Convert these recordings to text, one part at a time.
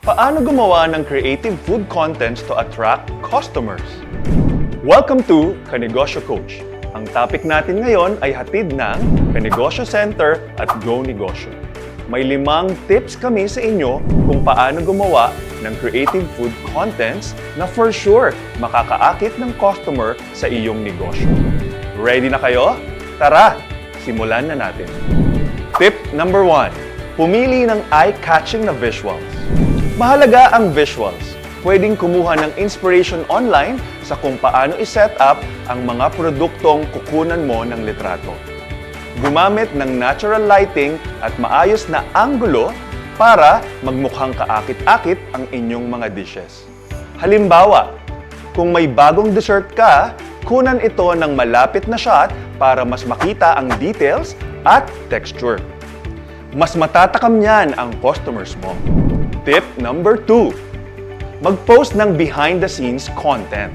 Paano gumawa ng creative food contents to attract customers? Welcome to Kanegosyo Coach. Ang topic natin ngayon ay hatid ng Kanegosyo Center at Go Negosyo. May 5 tips kami sa inyo kung paano gumawa ng creative food contents na for sure makakaakit ng customer sa iyong negosyo. Ready na kayo? Tara, simulan na natin. Tip number 1. Pumili ng eye-catching na visuals. Mahalaga ang visuals. Pwedeng kumuha ng inspiration online sa kung paano i-set up ang mga produktong kukunan mo ng litrato. Gumamit ng natural lighting at maayos na anggulo para magmukhang kaakit-akit ang inyong mga dishes. Halimbawa, kung may bagong dessert ka, kunan ito ng malapit na shot para mas makita ang details at texture. Mas matatakam niyan ang customers mo. Tip number 2. Mag-post ng behind-the-scenes content.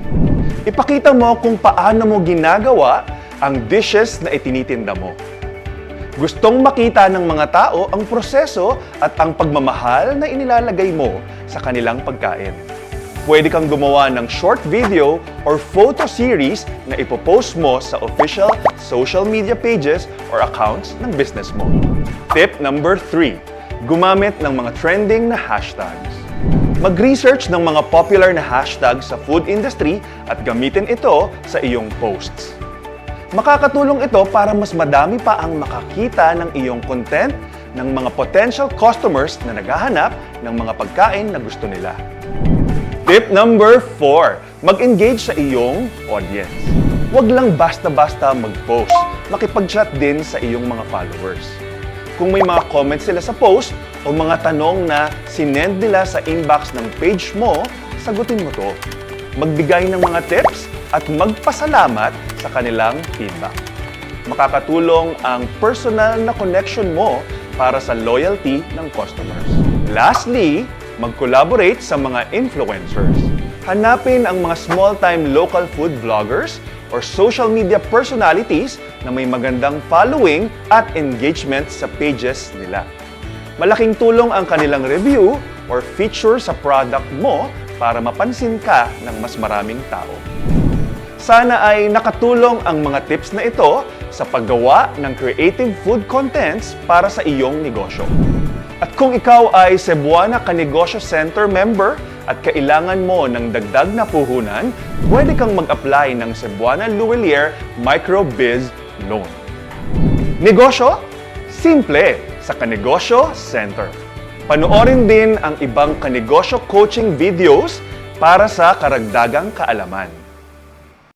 Ipakita mo kung paano mo ginagawa ang dishes na itinitinda mo. Gustong makita ng mga tao ang proseso at ang pagmamahal na inilalagay mo sa kanilang pagkain. Pwede kang gumawa ng short video or photo series na ipopost mo sa official social media pages or accounts ng business mo. Tip number 3. Gumamit ng mga trending na hashtags. Mag-research ng mga popular na hashtags sa food industry at gamitin ito sa iyong posts. Makakatulong ito para mas madami pa ang makakita ng iyong content ng mga potential customers na naghahanap ng mga pagkain na gusto nila. Tip number 4. Mag-engage sa iyong audience. Huwag lang basta-basta mag-post. Makipag-chat din sa iyong mga followers. Kung may mga comments sila sa post o mga tanong na sinend nila sa inbox ng page mo, sagutin mo to. Magbigay ng mga tips at magpasalamat sa kanilang feedback. Makakatulong ang personal na connection mo para sa loyalty ng customers. Lastly, mag-collaborate sa mga influencers. Hanapin ang mga small-time local food vloggers or social media personalities na may magandang following at engagement sa pages nila. Malaking tulong ang kanilang review or feature sa product mo para mapansin ka ng mas maraming tao. Sana ay nakatulong ang mga tips na ito sa paggawa ng creative food contents para sa iyong negosyo. At kung ikaw ay Cebuana Kanegosyo Center member at kailangan mo ng dagdag na puhunan, pwede kang mag-apply ng Cebuana Luwelier Micro-Biz Loan. Negosyo? Simple sa Kanegosyo Center. Panoorin din ang ibang kanegosyo coaching videos para sa karagdagang kaalaman.